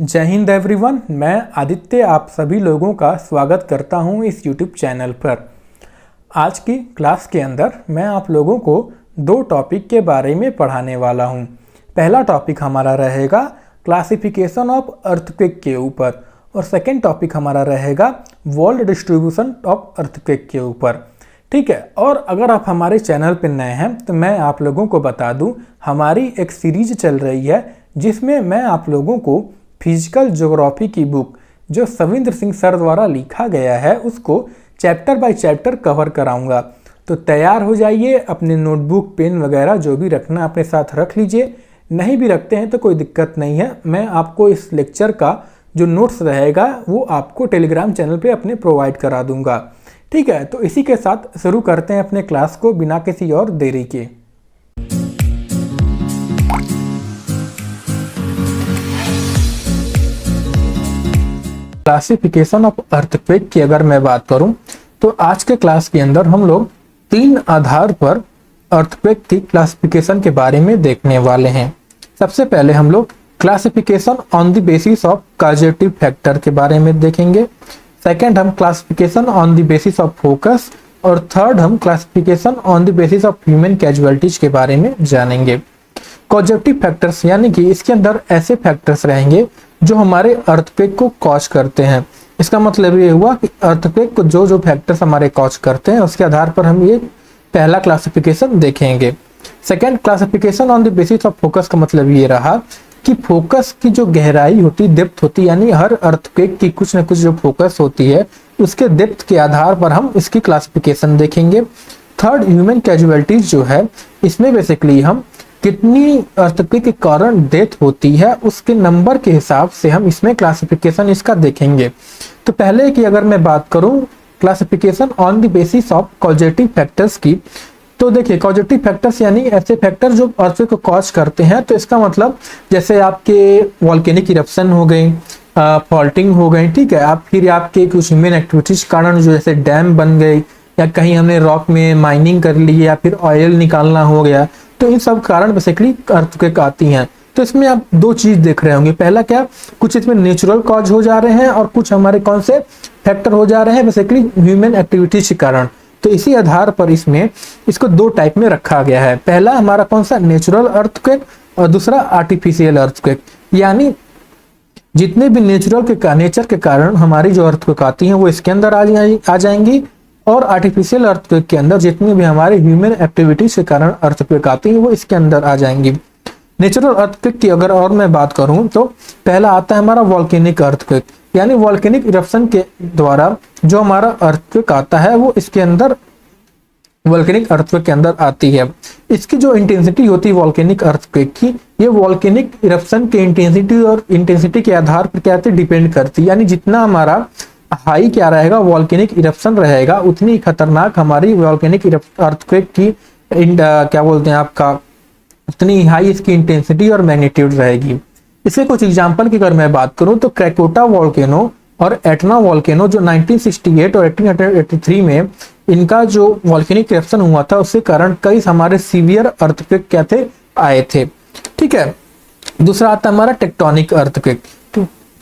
जय हिंद एवरीवन। मैं आदित्य आप सभी लोगों का स्वागत करता हूं इस YouTube चैनल पर। आज की क्लास के अंदर मैं आप लोगों को दो टॉपिक के बारे में पढ़ाने वाला हूं। पहला टॉपिक हमारा रहेगा क्लासिफिकेशन ऑफ अर्थक्वेक के ऊपर और सेकंड टॉपिक हमारा रहेगा वर्ल्ड डिस्ट्रीब्यूशन ऑफ अर्थक्वेक के ऊपर। ठीक है, और अगर आप हमारे चैनल पर नए हैं तो मैं आप लोगों को बता दूं, हमारी एक सीरीज चल रही है जिसमें मैं आप लोगों को फिजिकल ज्योग्राफी की बुक जो सविंद्र सिंह सर द्वारा लिखा गया है उसको चैप्टर बाय चैप्टर कवर कराऊंगा। तो तैयार हो जाइए, अपने नोटबुक पेन वगैरह जो भी रखना अपने साथ रख लीजिए। नहीं भी रखते हैं तो कोई दिक्कत नहीं है, मैं आपको इस लेक्चर का जो नोट्स रहेगा वो आपको टेलीग्राम चैनल पे अपने प्रोवाइड करा दूंगा। ठीक है, तो इसी के साथ शुरू करते हैं अपने क्लास को बिना किसी और देरी के। क्लासिफिकेशन ऑफ अर्थक्वेक की अगर मैं बात करूं तो आज के क्लास के अंदर हम लोग तीन आधार पर अर्थक्वेक की क्लासिफिकेशन के बारे में देखने वाले हैं। सबसे पहले हम लोग classification on the basis of causative factor के बारे में देखेंगे। सेकंड हम classification on the basis of focus और थर्ड हम classification on the basis of human casualties के बारे में जानेंगे। कॉजेटिव फैक्टर्स यानी कि इसके अंदर ऐसे फैक्टर्स रहेंगे जो हमारे अर्थक्वेक को कॉज करते हैं। इसका मतलब ये हुआ कि अर्थक्वेक को जो जो फैक्टर्स हमारे कॉज करते हैं उसके आधार पर हम ये पहला क्लासिफिकेशन देखेंगे। Second classification on the basis of focus का मतलब ये रहा कि फोकस की जो गहराई होती, डेप्थ होती, यानी हर अर्थक्वेक की कुछ न कुछ जो फोकस होती है उसके डेप्थ के आधार पर हम इसकी क्लासिफिकेशन देखेंगे। थर्ड ह्यूमन कैजुअलिटीज जो है इसमें बेसिकली हम कितनी अर्थक्वेक के कारण डेथ होती है उसके नंबर के हिसाब से हम इसमें क्लासिफिकेशन इसका देखेंगे। तो पहले की अगर मैं बात करूं classification on the basis of causative factors की, तो देखिए कॉजेटिव फैक्टर्स यानी ऐसे फैक्टर जो अर्थक्वेक को कॉज करते हैं। तो इसका मतलब जैसे आपके वॉल्केनिक इरप्शन हो गई, फॉल्टिंग हो गई, ठीक है, आप फिर आपके कुछ ह्यूमन एक्टिविटीज कारण जो जैसे डैम बन गई या कहीं हमने रॉक में माइनिंग कर ली या फिर ऑयल निकालना हो गया, तो इन सब कारण बेसिकली अर्थक्वेक आती हैं। तो इसमें आप दो चीज देख रहे होंगे, पहला क्या, कुछ इसमें नेचुरल कॉज हो जा रहे हैं और कुछ हमारे कौन से फैक्टर हो जा रहे हैं बेसिकली ह्यूमन एक्टिविटीज के कारण। तो इसी आधार पर इसमें इसको दो टाइप में रखा गया है। पहला हमारा कौन सा, नेचुरल अर्थक्वेक, और दूसरा आर्टिफिशियल अर्थक्वेक। यानी जितने भी नेचर के कारण हमारी जो अर्थक्वेक आती है वो इसके अंदर आ जाएंगी, और आर्टिफिशियल अर्थक्वेक के अंदर जितनी भी हमारे ह्यूमन एक्टिविटीज के कारण अर्थक्वेक आती है वो इसके अंदर आ जाएंगी। नेचुरल अर्थक्वेक की अगर और मैं बात करूं तो पहला आता है हमारा वॉल्केनिक अर्थक्वेक, यानी वॉल्केनिक इरप्शन के द्वारा जो हमारा अर्थक्वेक आता है वो इसके अंदर वॉल्केनिक अर्थक्वेक के अंदर आती है। इसकी जो इंटेंसिटी होती है वॉल्केनिक अर्थक्वेक की, ये वॉल्केनिक इरप्शन के इंटेंसिटी के आधार पर क्या डिपेंड करती है। यानी जितना हमारा हाई क्या रहेगा, वॉल्केनिक इरप्शन रहेगा, उतनी खतरनाक हमारी वॉल्केनिक अर्थक्वेक की क्या बोलते हैं आपका, उतनी हाई इसकी इंटेंसिटी और मैग्नीट्यूड रहेगी। इसके कुछ एग्जांपल की अगर मैं बात करूं तो क्रैकोटा वॉल्केनो और एटना वॉल्केनो जो 1968 और 1883 में इनका जो वॉल्केनिक इरप्शन हुआ था उसके कारण कई हमारे सीवियर अर्थक्वेक क्या थे, आए थे। ठीक है, दूसरा आता है हमारा tectonic earthquake.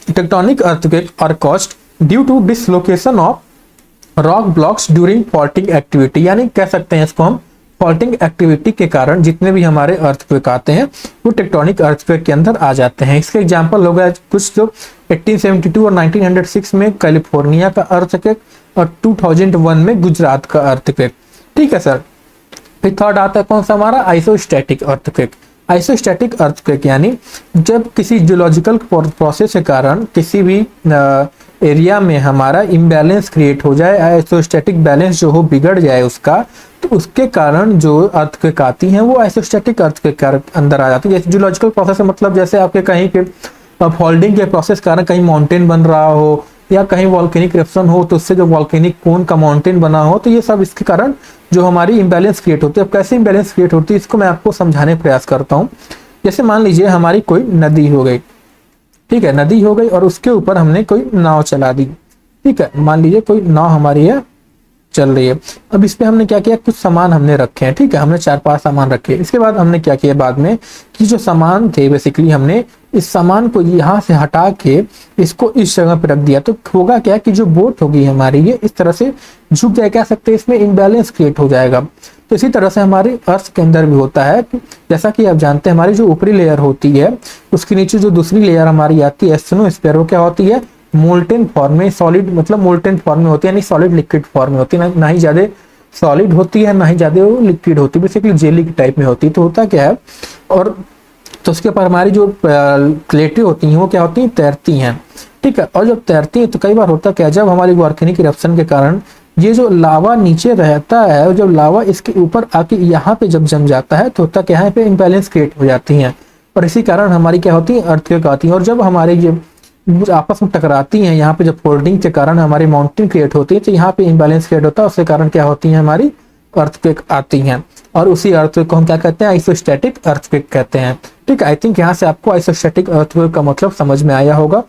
Tectonic earthquake are caused due to dislocation of rock blocks during faulting activity, यानी कह सकते हैं इसको हम फॉल्टिंग एक्टिविटी के कारण जितने भी हमारे अर्थक्वेक आते हैं वो टेक्टोनिक अर्थक्वेक के अंदर आ जाते हैं। इसके एग्जांपल हो गया कुछ जो 1872 और 1906 में कैलिफोर्निया का अर्थक्वेक और 2001 में गुजरात का अर्थक्वेक। ठीक है सर। फिर थर्ड आता है कौन सा हमारा, आइसोस्टैटिक अर्थक्वेक। आइसोस्टैटिक अर्थक्वेक यानी जब किसी जियोलॉजिकल प्रोसेस के कारण किसी भी एरिया में हमारा इम्बैलेंस क्रिएट हो जाए, आइसोस्टैटिक बैलेंस जो हो बिगड़ जाए उसका, तो उसके कारण जो अर्थक्वेक आती हैं वो आइसोस्टैटिक अर्थक्वेक के अंदर आ जाती है। जैसे जियोलॉजिकल प्रोसेस मतलब जैसे आपके कहीं पे फॉल्डिंग के प्रोसेस कारण कहीं माउंटेन बन रहा हो या कहीं वॉल्केनिक इरप्शन हो तो उससे जो वॉल्केनिक कोन का माउंटेन बना हो, तो ये सब इसके कारण जो हमारी इम्बैलेंस क्रिएट होती है। अब कैसे इम्बैलेंस क्रिएट होती है इसको मैं आपको समझाने का प्रयास करता हूँ। जैसे मान लीजिए हमारी कोई नदी हो गई, ठीक है, नदी हो गई और उसके ऊपर हमने कोई नाव चला दी। ठीक है, मान लीजिए कोई नाव हमारी है चल रही है। अब इस पे हमने क्या किया, कुछ सामान हमने रखे हैं, ठीक है, हमने 4-5 सामान रखे। इसके बाद हमने क्या किया बाद में कि जो सामान थे बेसिकली हमने इस सामान को यहाँ से हटा के इसको इस जगह पे रख दिया, तो होगा क्या कि जो बोट होगी हमारी ये इस तरह से झुक जाए, कह सकते हैं इसमें इम्बैलेंस क्रिएट हो जाएगा। तो इसी तरह से हमारी अर्थ के अंदर भी होता है, जैसा कि आप जानते हैं हमारी जो ऊपरी लेयर होती है उसके नीचे जो दूसरी लेयर हमारी आती है एस्टेनोस्फीयर, वो क्या होती है मोल्टेन फॉर्म में, सॉलिड मतलब मोल्टेन फॉर्म में होती है, यानी सॉलिड लिक्विड फॉर्म में होती है, ना ही ज्यादा सॉलिड होती है ना ही ज्यादा वो लिक्विड होती है, बेसिकली जेली की टाइप में होती है। तो होता क्या है, और तो उसके ऊपर हमारी जो प्लेटें होती हैं वो क्या होती हैं तैरती हैं, ठीक है। और जब तैरती हैं तो कई बार होता क्या है, जब हमारी वॉल्केनिक इरप्शन के कारण ये जो लावा नीचे रहता है और जब लावा इसके ऊपर आके यहाँ पे जब जम जाता है तो होता क्या है, यहाँ पे इम्बैलेंस क्रिएट हो जाती हैं और इसी कारण हमारी क्या होती है अर्थक्वेक आती है। और जब हमारे ये आपस में टकराती हैं यहाँ पे जब फोल्डिंग के कारण हमारी माउंटेन क्रिएट होती है, तो यहाँ पे इम्बैलेंस क्रिएट होता है, उसके कारण क्या होती है हमारी अर्थक्वेक आती हैं। और उसी अर्थक्वेक को हम क्या कहते हैं आइसोस्टैटिक अर्थक्वेक कहते हैं, ठीक है। आई थिंक यहाँ से आपको आइसोस्टैटिक अर्थक्वेक का मतलब समझ में आया होगा।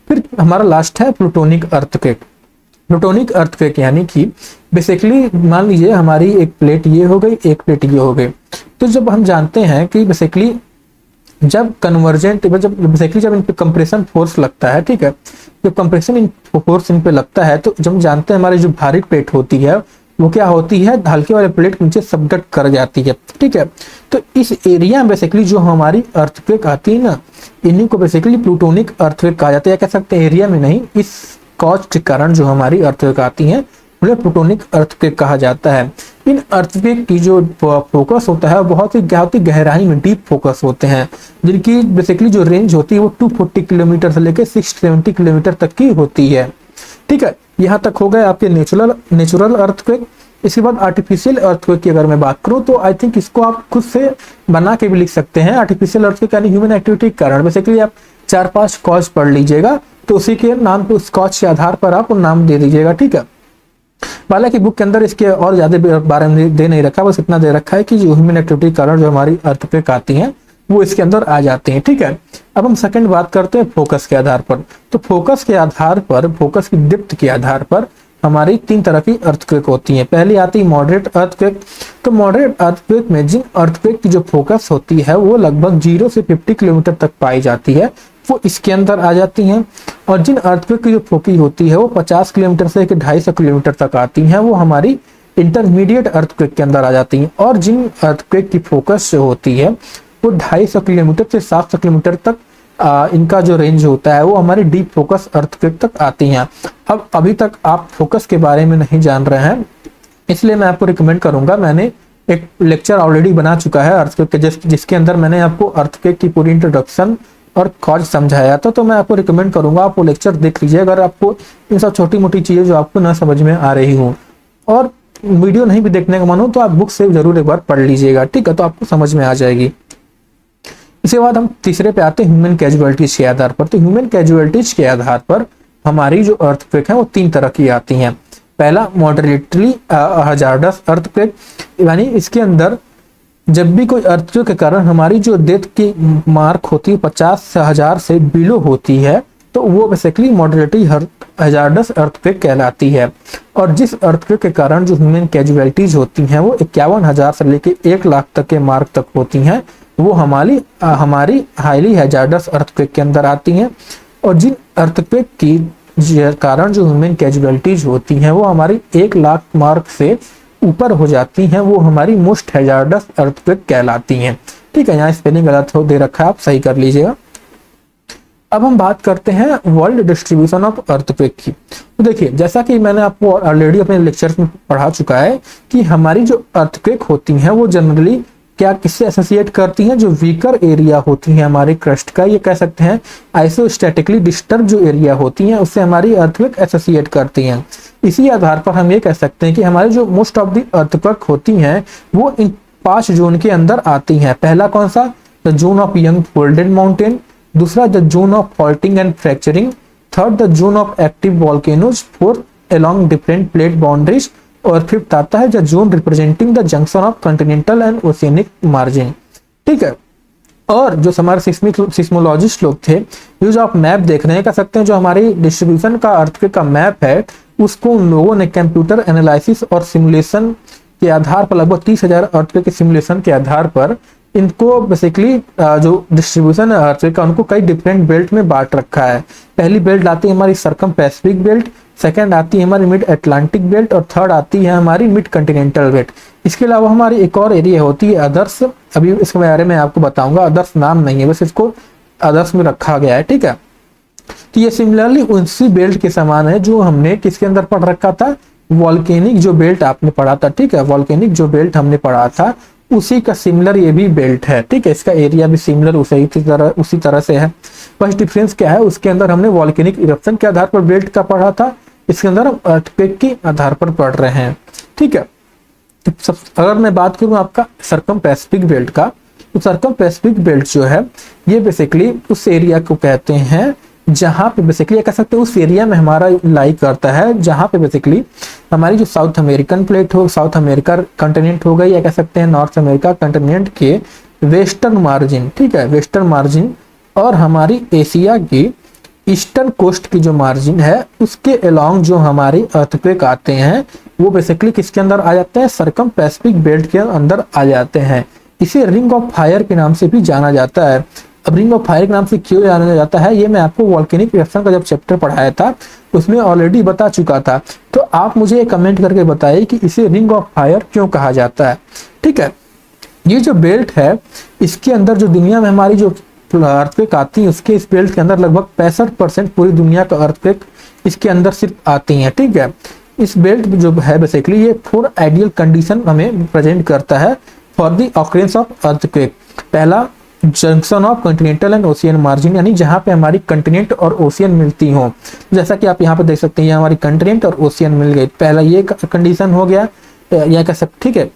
फिर हमारा लास्ट है प्लूटोनिक अर्थक्वेक। प्लूटोनिक अर्थक्वेक यानी कि बेसिकली मान लीजिए हमारी एक प्लेट ये हो गई, एक प्लेट ये हो गई, तो जब हम जानते हैं कि बेसिकली जब कन्वर्जेंट जब इन पे कंप्रेशन फोर्स लगता है, ठीक है, जब कंप्रेशन फोर्स इन पे लगता है तो जब जानते हैं हमारी जो भारी प्लेट होती है वो क्या होती है हल्के वाले प्लेट नीचे सबडक्ट कर जाती है, ठीक है। तो इस एरिया में बेसिकली जो हमारी अर्थक्वेक आती है ना, इन्हीं को बेसिकली प्लूटोनिक अर्थक्वेक कहा जाता है, या कह सकते हैं एरिया में नहीं, इस कॉज के कारण जो हमारी अर्थक्वेक आती हैं उन्हें प्लूटोनिक अर्थक्वेक कहा जाता है। इन अर्थक्वेक की जो फोकस होता है बहुत ही गहराई में डीप फोकस होते हैं, जिनकी बेसिकली जो रेंज होती है वो 240 किलोमीटर से लेकर 670 किलोमीटर तक की होती है, ठीक है। यहाँ तक हो गए आपके नेचुरल अर्थक्वेक। इसके बाद आर्टिफिशियल अर्थक्वेक की अगर मैं बात करूँ तो आई थिंक इसको आप खुद से बना के भी लिख सकते हैं। आर्टिफिशियल अर्थक्वेक यानी ह्यूमन एक्टिविटी के कारण, बेसिकली आप 4-5 कॉज पढ़ लीजिएगा तो उसी के नाम पे उस कॉज के आधार पर आप नाम दे दीजिएगा, ठीक है। हालांकि बुक के अंदर इसके और ज्यादा बारे में दे नहीं रखा, बस इतना दे रखा है कि जो ह्यूमन एक्टिविटी के कारण जो हमारी अर्थक्वेक आती हैं वो इसके अंदर आ जाते हैं, ठीक है। अब हम सेकंड बात करते हैं फोकस के आधार पर। तो फोकस के आधार पर, फोकस की डेप्थ के आधार पर हमारी 3 तरह की अर्थक्वेक होती है। पहली आती है मॉडरेट अर्थक्वेक। तो मॉडरेट अर्थक्वेक में जिन अर्थक्वेक की जो फोकस होती है वो लगभग 0 से 50 किलोमीटर तक पाई जाती है, वो इसके अंदर आ जाती हैं। और जिन अर्थक्वेक की जो फोकी होती है वो 50 किलोमीटर से 250 किलोमीटर तक आती हैं, वो हमारी इंटरमीडिएट अर्थक्वेक के अंदर आ जाती हैं। और जिन अर्थक्वेक की फोकस जो होती है वो 250 किलोमीटर से 700 किलोमीटर तक इनका जो रेंज होता है वो हमारे डीप फोकस अर्थक्वेक तक आती हैं। अब अभी तक आप फोकस के बारे में नहीं जान रहे हैं, इसलिए मैं आपको रिकमेंड करूंगा, मैंने एक लेक्चर ऑलरेडी बना चुका है अर्थक्वेक के, जिसके अंदर मैंने आपको अर्थक्वेक की पूरी इंट्रोडक्शन और कॉज समझाया था। तो मैं आपको रिकमेंड करूंगा आप वो लेक्चर देख लीजिए, अगर आपको इन सब छोटी मोटी चीजें जो आपको ना समझ में आ रही हूँ और वीडियो नहीं भी देखने का मन हो तो आप बुक से जरूर एक बार पढ़ लीजिएगा, ठीक है, तो आपको समझ में आ जाएगी। इसके बाद हम तीसरे पे आते हैं ह्यूमन कैजुअलिटीज के आधार पर। तो ह्यूमन कैजुअलिटीज के आधार पर हमारी जो अर्थक्वेक है वो 3 तरह की आती हैं। पहला मॉडरेटली हजार्डस अर्थक्वेक, यानी इसके अंदर जब भी कोई अर्थक्वेक के कारण हमारी जो डेथ की मार्क होती है 50,000 से बिलो होती है तो वो बेसिकली मॉडरेटली हजार्डस अर्थक्वेक कहलाती है। और जिस अर्थक्वेक के कारण जो ह्यूमन कैजुअलिटीज होती हैं वो 51,000 से लेकर 1 लाख तक के मार्क तक होती हैं, वो हमारी हाईली हैजार्डस अर्थक्वेक के अंदर आती हैं। और जिन अर्थक्वेक की कारण जो ह्यूमन कैजुअलिटीज होती हैं वो हमारी 1 लाख मार्क से ऊपर हो जाती हैं, वो हमारी मोस्ट हैजार्डस अर्थक्वेक कहलाती हैं, ठीक है। यहाँ स्पेलिंग गलत हो दे रखा है, आप सही कर लीजिएगा। अब हम बात करते हैं वर्ल्ड डिस्ट्रीब्यूशन ऑफ अर्थक्वेक की। तो देखिए जैसा कि मैंने आपको ऑलरेडी अपने लेक्चर्स में पढ़ा चुका है कि हमारी जो अर्थक्वेक होती हैं वो जनरली क्या किससे एसोसिएट करती हैं, जो वीकर एरिया होती है हमारे क्रस्ट का, ये कह सकते हैं आइसोस्टैटिकली डिस्टर्ब जो एरिया होती हैं उससे हमारी अर्थक्वेक एसोसिएट करती हैं। इसी आधार पर हम ये कह सकते हैं कि हमारी जो मोस्ट ऑफ द अर्थक्वेक होती हैं वो इन 5 जोन के अंदर आती हैं। पहला कौन सा, the zone of young folded mountain, दूसरा the zone of faulting and fracturing, third the zone of active volcanoes, fourth along different plate boundaries, और फिफ्थ आता है the zone representing the junction of continental and oceanic margin, ठीक है। और जो हमारे seismologist लोग थे, ये जो आप मैप देख रहे हैं, कह सकते हैं जो हमारी डिस्ट्रीब्यूशन का अर्थक्वेक का मैप है उसको उन लोगों ने कंप्यूटर एनालिसिस और सिमुलेशन के आधार पर लगभग 30,000 अर्थक्वेक के सिमुलेशन के आधार पर इनको बेसिकली जो डिस्ट्रीब्यूशन है अर्थ का, उनको कई डिफरेंट बेल्ट में बांट रखा है। पहली बेल्ट आती है हमारी सर्कम पैसिफिक बेल्ट, सेकंड आती है हमारी मिड अटलांटिक बेल्ट और थर्ड आती है हमारी मिड कॉन्टिनेंटल बेल्ट। इसके अलावा हमारी एक और एरिया होती है अदर्स, अभी इसके बारे में आपको बताऊंगा। अदर्स नाम नहीं है, बस इसको अदर्स में रखा गया है, ठीक है। तो ये सिमिलरली उसी बेल्ट के समान है जो हमने किसके अंदर पढ़ रखा था, वॉल्केनिक जो बेल्ट आपने पढ़ा था, ठीक है। वॉल्केनिक जो बेल्ट हमने पढ़ा था उसी का सिमिलर ये भी बेल्ट है, ठीक है। इसका एरिया भी सिमिलर उसी तरह से है। बस डिफरेंस क्या है, उसके अंदर हमने वॉल्केनिक इरप्शन के आधार पर बेल्ट का पढ़ा था, इसके अंदर हम अर्थक्वेक के आधार पर पढ़ रहे हैं, ठीक है। अगर मैं बात करूं आपका सरकम पैसिफिक बेल्ट का, तो सरकम पैसिफिक बेल्ट जो है ये बेसिकली उस एरिया को कहते हैं जहां पे बेसिकली कह सकते हैं उस एरिया में हमारा लाई करता है जहां पे बेसिकली हमारी जो साउथ अमेरिकन प्लेट हो, साउथ अमेरिका कंटिनेंट हो गई, या कह सकते हैं नॉर्थ अमेरिका कंटिनेंट के वेस्टर्न मार्जिन, ठीक है, वेस्टर्न मार्जिन, और हमारी एशिया की ईस्टर्न कोस्ट की जो मार्जिन है उसके अलोंग जो हमारे अर्थक्वेक आते हैं वो बेसिकली किसके अंदर आ जाते हैं, सरकम पैसिफिक बेल्ट के अंदर आ जाते हैं। इसे रिंग ऑफ फायर के नाम से भी जाना जाता है। अब रिंग ऑफ फायर के नाम से क्यों जाना जाता है, ये मैं आपको वॉल्केनिक इरप्शन का जब चैप्टर पढ़ाया था उसमें ऑलरेडी बता चुका था। तो आप मुझे कमेंट करके बताइए कि इसे रिंग ऑफ फायर क्यों कहा जाता है, ठीक है। ये जो बेल्ट है इसके अंदर जो दुनिया में हमारी जो अर्थक्वेक आती है उसके इस बेल्ट के अंदर लगभग 65% पूरी दुनिया का अर्थक्वेक इसके अंदर सिर्फ आती है, ठीक है। इस बेल्ट जो है बेसिकली ये 4 आइडियल कंडीशन हमें प्रेजेंट करता है for the occurrence of earthquake. पहला, junction of continental and ocean margin, यानी जहां पे हमारी कंटिनेंट और ओशियन मिलती हो, जैसा कि आप यहाँ पे देख सकते हैं हमारी कंटिनेंट और ओशियन मिल गई। पहला ये कंडीशन हो गया, या कह सकते, ठीक है।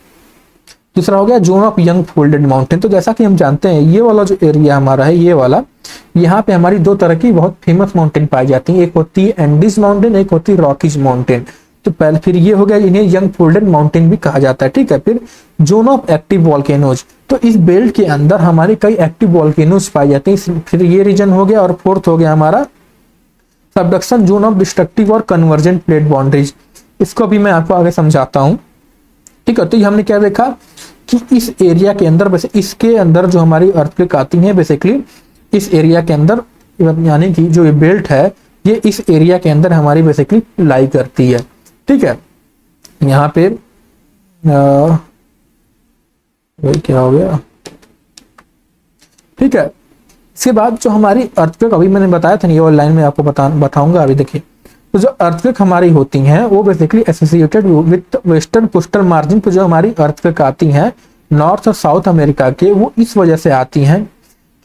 दूसरा हो गया zone of young folded mountain. तो जैसा कि हम जानते हैं ये वाला जो एरिया हमारा है, ये वाला, यहाँ पे हमारी 2 तरह की बहुत फेमस माउंटेन पाई जाती है, एक होती है एंडीज माउंटेन, एक होती है रॉकीज माउंटेन। तो पहले फिर ये हो गया, इन्हें यंग फोल्डेड माउंटेन भी कहा जाता है, ठीक है। फिर जोन ऑफ एक्टिव वॉल्केनोज, तो इस बेल्ट के अंदर हमारे कई एक्टिव वॉल्केनोज पाए जाते हैं, फिर ये रीजन हो गया। और फोर्थ हो गया हमारा सबडक्शन जोन ऑफ डिस्ट्रक्टिव और कन्वर्जेंट प्लेट बाउंड्रीज। इसको भी मैं आपको आगे समझाता हूँ, ठीक है। तो ये हमने क्या देखा कि इस एरिया के अंदर वैसे इसके अंदर जो हमारी अर्थक्वेक आती है बेसिकली इस एरिया के अंदर, यानी कि जो ये बेल्ट है ये इस एरिया के अंदर हमारी बेसिकली लाई करती है, ठीक है। यहाँ पे क्या हो गया, ठीक है। इसके बाद जो हमारी अर्थक्वेक अभी मैंने बताया था, ये वाली लाइन में आपको बताऊंगा अभी। देखिए, तो जो अर्थक्वेक हमारी होती हैं वो basically associated with western coastal margin पे जो हमारी अर्थक्वेक आती हैं नॉर्थ और साउथ अमेरिका के, वो इस वजह से आती हैं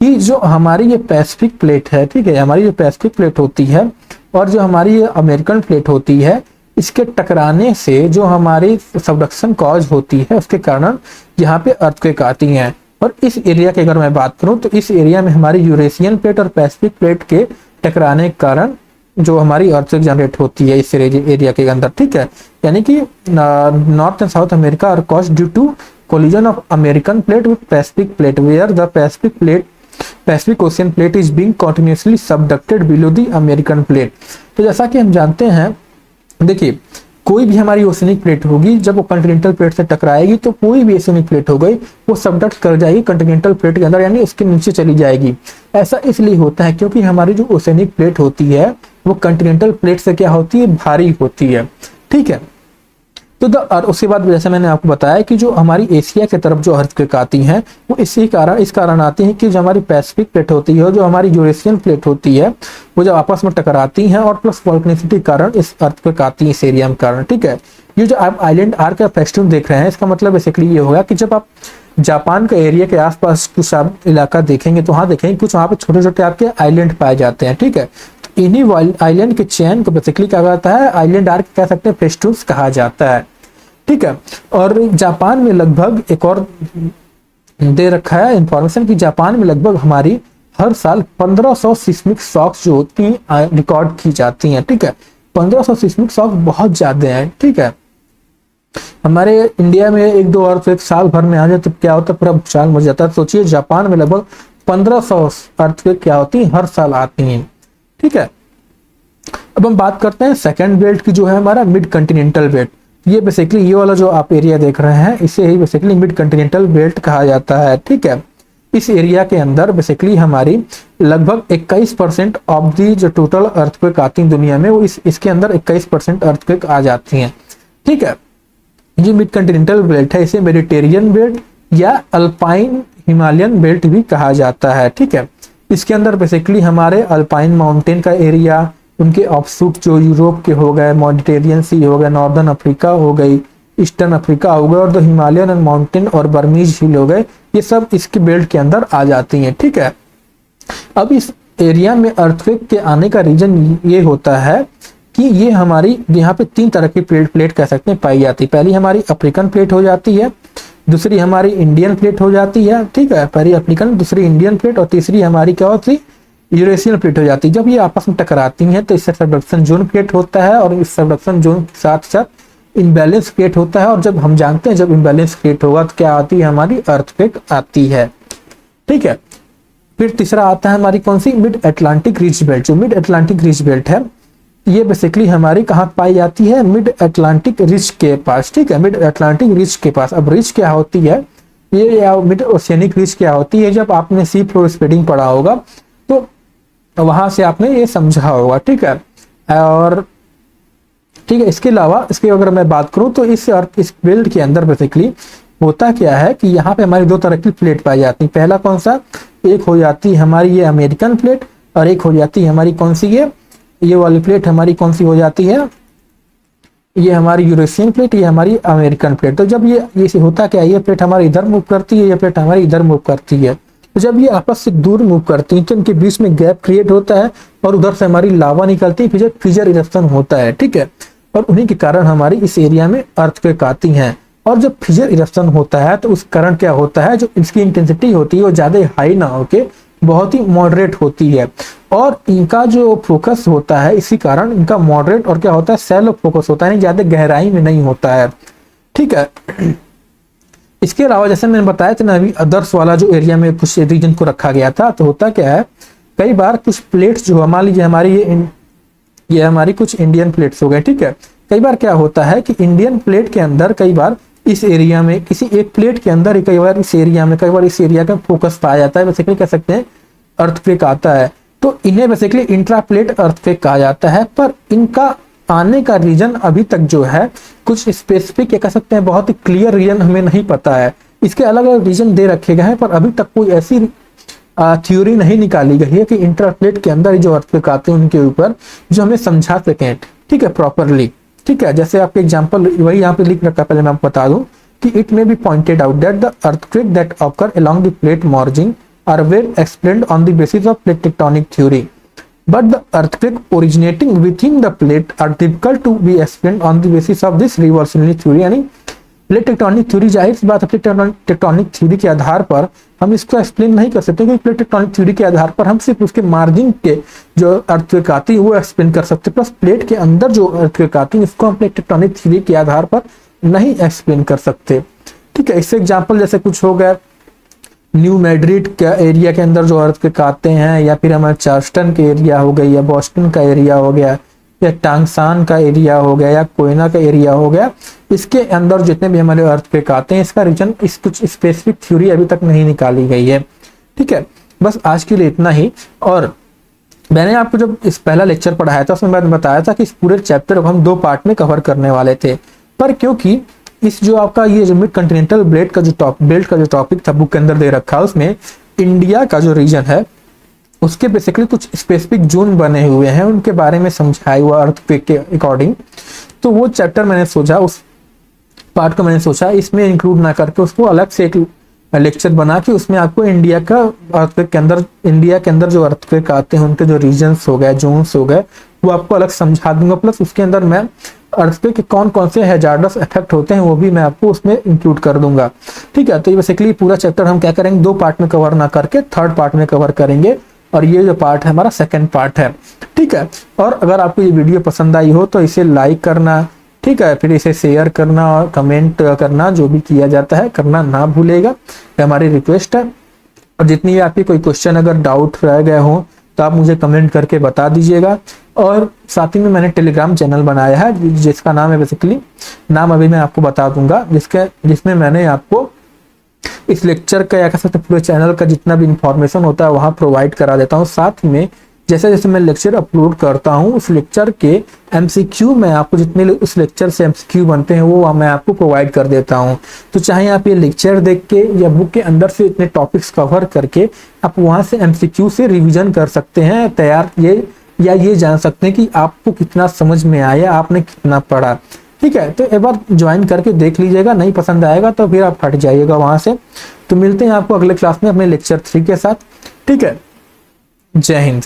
कि जो हमारी ये पैसिफिक प्लेट है, ठीक है, हमारी जो पैसिफिक प्लेट होती है और जो हमारी ये अमेरिकन प्लेट होती है, इसके टकराने से जो हमारी सबडक्शन कॉज होती है उसके कारण यहाँ पे अर्थक्वेक आती हैं। और इस एरिया की अगर मैं बात करूं तो इस एरिया में हमारी यूरेशियन प्लेट और पैसिफिक प्लेट के टकराने के कारण जो हमारी अर्थक्वेक जनरेट होती है इस एरिया के अंदर, ठीक है। यानी कि north and south America are caused due to collision of American plate with Pacific plate where the Pacific ocean plate is being continuously subducted below the American plate. तो जैसा कि हम जानते हैं, देखिए, कोई भी हमारी ओशियनिक प्लेट होगी जब वो कॉन्टिनेंटल प्लेट से टकराएगी तो कोई भी ओशियनिक प्लेट हो गई वो सबडक्ट कर जाएगी कॉन्टिनेंटल प्लेट के अंदर, यानी उसके नीचे चली जाएगी। ऐसा इसलिए होता है क्योंकि हमारी जो ओशियनिक प्लेट होती है वो कॉन्टिनेंटल प्लेट से क्या होती है, भारी होती है, ठीक है। तो और उसके बाद जैसे मैंने आपको बताया कि जो हमारी एशिया की तरफ जो अर्थक्वेक आती हैं वो इस कारण आती हैं कि जो हमारी पैसिफिक प्लेट होती है और जो हमारी यूरेशियन प्लेट होती है वो जब आपस में टकराती हैं और प्लस वोल्केनिसिटी के कारण इस अर्थक्वेक आती है इस एरिया में कारण, ठीक है। ये जो आप आइलैंड आर्क का फेस्टिवल देख रहे हैं इसका मतलब बेसिकली ये होगा कि जब आप जापान का एरिया के आसपास कुछ आप इलाका देखेंगे तो वहाँ देखेंगे कुछ वहाँ पे छोटे छोटे आपके आइलैंड पाए जाते हैं, ठीक है। इन्हीं आइलैंड के चैन को बेसिकली क्या कहता है, आइलैंड आर्क कह सकते हैं, फेस्टिवल्स कहा जाता है, ठीक है। और जापान में लगभग एक और दे रखा है इंफॉर्मेशन कि जापान में लगभग हमारी हर साल 1500 सिस्मिक शॉक्स जो होती हैं रिकॉर्ड की जाती हैं, ठीक है। 1500 सिस्मिक शॉक बहुत ज्यादा हैं, ठीक है। हमारे इंडिया में 1-2 अर्थक्वेक साल भर में आ जाए तो क्या होता है, पूरा भूचाल मच जाता है। सोचिए जापान में लगभग 1500 अर्थक्वेक क्या होती है, हर साल आती हैं, ठीक है। अब हम बात करते हैं सेकंड बेल्ट की जो है हमारा मिड कॉन्टिनेंटल बेल्ट। ये बेसिकली ये वाला जो आप एरिया देख रहे हैं इसे ही बेसिकली मिड कंटिनेंटल बेल्ट कहा जाता है। ठीक है, इस एरिया के अंदर बेसिकली हमारी लगभग 21% ऑफ दी जो टोटल अर्थक्वेक आती है दुनिया में, वो इसके अंदर 21% अर्थक्वेक आ जाती हैं। ठीक है, जो मिड कंटिनेंटल बेल्ट है इसे मेडिटेरियन बेल्ट या अल्पाइन हिमालयन बेल्ट भी कहा जाता है। ठीक है, इसके अंदर बेसिकली हमारे अल्पाइन माउंटेन का एरिया, उनके ऑफशूट जो यूरोप के हो गए, मेडिटेरियन सी हो गए, नॉर्दर्न अफ्रीका हो गई, ईस्टर्न अफ्रीका हो गए, और जो हिमालयन एंड माउंटेन और बर्मीज हिल हो गए, ये सब इसके बेल्ट के अंदर आ जाती हैं। ठीक है, अब इस एरिया में अर्थक्वेक के आने का रीजन ये होता है कि ये हमारी यहाँ पे 3 तरह की प्लेट कह सकते हैं पाई जाती है। पहली हमारी अफ्रीकन प्लेट हो जाती है, दूसरी हमारी इंडियन प्लेट हो जाती है। ठीक है, पहली अफ्रीकन, दूसरी इंडियन प्लेट, और तीसरी हमारी क्या होती है, यूरेशियन प्लेट हो जाती है। जब ये आपस में टकराती हैं तो इससे सबडक्शन जोन प्लेट होता है, और इस सबडक्शन जोन के साथ साथ इम्बैलेंस क्रिएट होता है। और जब हम जानते हैं जब इम्बैलेंस क्रिएट होगा तो क्या आती है, हमारी अर्थक्वेक आती है। ठीक है, फिर तीसरा आता है हमारी कौन सी, मिड अटलांटिक रिज बेल्ट। जो मिड अटलांटिक रिज बेल्ट है ये बेसिकली हमारी कहाँ पाई जाती है, मिड अटलांटिक रिज के पास। ठीक है, मिड अटलांटिक रिज के पास। अब रिज क्या होती है ये, या मिड ओशियनिक रिज क्या होती है, जब आपने सी फ्लोर स्प्रेडिंग पढ़ा होगा तो वहां से आपने ये समझा होगा। ठीक है, और ठीक है, इसके अलावा इसके अगर मैं बात करूं तो इस बेल्ट के अंदर बेसिकली होता क्या है कि यहाँ पे हमारी 2 तरह की प्लेट पाई जाती है। पहला कौन सा, एक हो जाती है हमारी ये अमेरिकन प्लेट, और एक हो जाती है हमारी कौन सी, ये वाली प्लेट हमारी कौन सी हो जाती है, ये हमारी यूरेशियन प्लेट, ये हमारी अमेरिकन प्लेट। तो जब ये होता क्या है, ये प्लेट हमारी इधर मूव करती है, ये प्लेट हमारी इधर मूव करती है। तो जब ये आपस से दूर मूव करती है तो इनके बीच में गैप क्रिएट होता है, और उधर से हमारी लावा निकलती है, फिर फ्रीजर इरप्शन होता है। ठीक है, और उन्हीं के कारण हमारी इस एरिया में अर्थक्वेक आती हैं। और जब फ्रीजर इरप्शन होता है तो उस कारण क्या होता है, जो इसकी इंटेंसिटी होती है वो ज्यादा हाई ना होके बहुत ही मॉडरेट होती है, और इनका जो फोकस होता है इसी कारण इनका मॉडरेट और क्या होता है, सैलो फोकस होता है, ज्यादा गहराई में नहीं होता है। ठीक है, इसके अलावा जैसे मैंने बताया था ना अभी अदर्स वाला जो एरिया में कुछ रीजन को रखा गया था, तो होता क्या है, कई बार कुछ प्लेट्स जो मान लीजिए हमारी ये हमारी कुछ इंडियन प्लेट्स हो गए। ठीक है, कई बार क्या होता है कि इंडियन प्लेट के अंदर कई बार इस एरिया में किसी एक प्लेट के अंदर कई बार इस एरिया में, कई बार इस एरिया का फोकस पाया जाता है, बेसिकली कह सकते हैं अर्थक्वेक आता है। तो इन्हें बेसिकली इंट्रा प्लेट अर्थक्वेक कहा जाता है। पर इनका आने का रीजन अभी तक जो है कुछ स्पेसिफिक या कह सकते हैं बहुत ही क्लियर रीजन हमें नहीं पता है। इसके अलग अलग रीजन दे रखे गए हैं, पर अभी तक कोई ऐसी थ्योरी नहीं निकाली गई है कि इंट्रा प्लेट के अंदर जो अर्थक्वेक आते हैं उनके ऊपर जो हमें समझा सकें। ठीक है, प्रॉपरली। ठीक है, जैसे आपके एग्जांपल वही यहाँ पे लिख रखा, पहले मैं आपको बता दूं कि it may be pointed out that the earthquake that occur along the plate margin are well explained on the basis of plate tectonic theory, but the earthquake originating within the plate are difficult to be explained on the basis of this reversible theory. यानी plate tectonic theory, जाहिर सी बात है plate tectonic theory के आधार पर हम इसको explain नहीं कर सकते, क्योंकि प्लेट टेक्टोनिक थ्योरी के आधार पर हम सिर्फ उसके मार्जिन के जो अर्थक्वेक आती है वो एक्सप्लेन कर सकते, प्लस प्लेट के अंदर जो अर्थक्वेक आती है इसको हम प्लेट टेक्टोनिक थ्योरी के आधार पर नहीं एक्सप्लेन कर सकते। ठीक है, इससे एग्जाम्पल जैसे कुछ हो गया न्यू मैड्रिड के एरिया के अंदर जो अर्थक्वेक आते हैं, या फिर हमारे चार्ल्सटन के एरिया हो गई, या बॉस्टन का एरिया हो गया, या टांगसान का एरिया हो गया, या कोयना का एरिया हो गया, इसके अंदर जितने भी हमारे अर्थक्वेक आते हैं इसका रीजन इस कुछ स्पेसिफिक थ्योरी अभी तक नहीं निकाली गई है। ठीक है, बस आज के लिए इतना ही। और मैंने आपको जब इस पहला लेक्चर पढ़ाया था उसमें मैंने बताया था कि इस पूरे चैप्टर को हम 2 पार्ट में कवर करने वाले थे, पर क्योंकि इस जो आपका ये जो मिड कॉन्टिनेंटल बेल्ट का जो टॉपिक था बुक के अंदर दे रखा है, उसमें इंडिया का जो रीजन है उसके बेसिकली कुछ स्पेसिफिक जोन बने हुए हैं, उनके बारे में समझाया हुआ अर्थक्वेक के अकॉर्डिंग। तो वो चैप्टर मैंने सोचा, उस पार्ट को मैंने सोचा इसमें इंक्लूड ना करके उसको अलग से एक लेक्चर बना के उसमें आपको इंडिया का अर्थक्वेक के अंदर, इंडिया के अंदर जो अर्थक्वेक आते हैं उनके जो रीजन्स हो गए, जोन्स हो गए, वो आपको अलग समझा दूंगा। प्लस उसके अंदर मैं अर्थक्वेक के कौन कौन से हैजार्डस इफेक्ट होते हैं वो भी मैं आपको उसमें इंक्लूड कर दूंगा। ठीक है, तो ये बेसिकली पूरा चैप्टर हम क्या करेंगे 2 पार्ट में कवर ना करके 3rd पार्ट में कवर करेंगे, और ये जो पार्ट है हमारा 2nd पार्ट है। ठीक है, और अगर आपको ये वीडियो पसंद आई हो तो इसे लाइक करना, ठीक है, फिर इसे शेयर करना और कमेंट करना, जो भी किया जाता है करना ना भूलेगा, ये हमारी रिक्वेस्ट है। और जितनी भी आपकी कोई क्वेश्चन अगर डाउट रह गए हो तो आप मुझे कमेंट करके बता दीजिएगा। और साथ ही में मैंने टेलीग्राम चैनल बनाया है जिसका नाम है, बेसिकली नाम अभी मैं आपको बता दूंगा, जिसमें मैंने आपको इस लेक्चर का या कह सकते पूरे चैनल का जितना भी इंफॉर्मेशन होता है वहाँ प्रोवाइड करा देता हूँ। साथ में जैसे जैसे मैं लेक्चर अपलोड करता हूँ उस लेक्चर के एमसीक्यू मैं आपको जितने उस लेक्चर से एमसीक्यू बनते हैं वो मैं आपको प्रोवाइड कर देता हूँ। तो चाहे आप ये लेक्चर देख के या बुक के अंदर से इतने टॉपिक्स कवर करके आप वहाँ से एमसीक्यू से रिविजन कर सकते हैं तैयार, ये जान सकते हैं कि आपको कितना समझ में आया, आपने कितना पढ़ा। ठीक है, तो एक बार ज्वाइन करके देख लीजिएगा, नहीं पसंद आएगा तो फिर आप हट जाइएगा वहां से। तो मिलते हैं आपको अगले क्लास में अपने लेक्चर 3 के साथ। ठीक है, जय हिंद।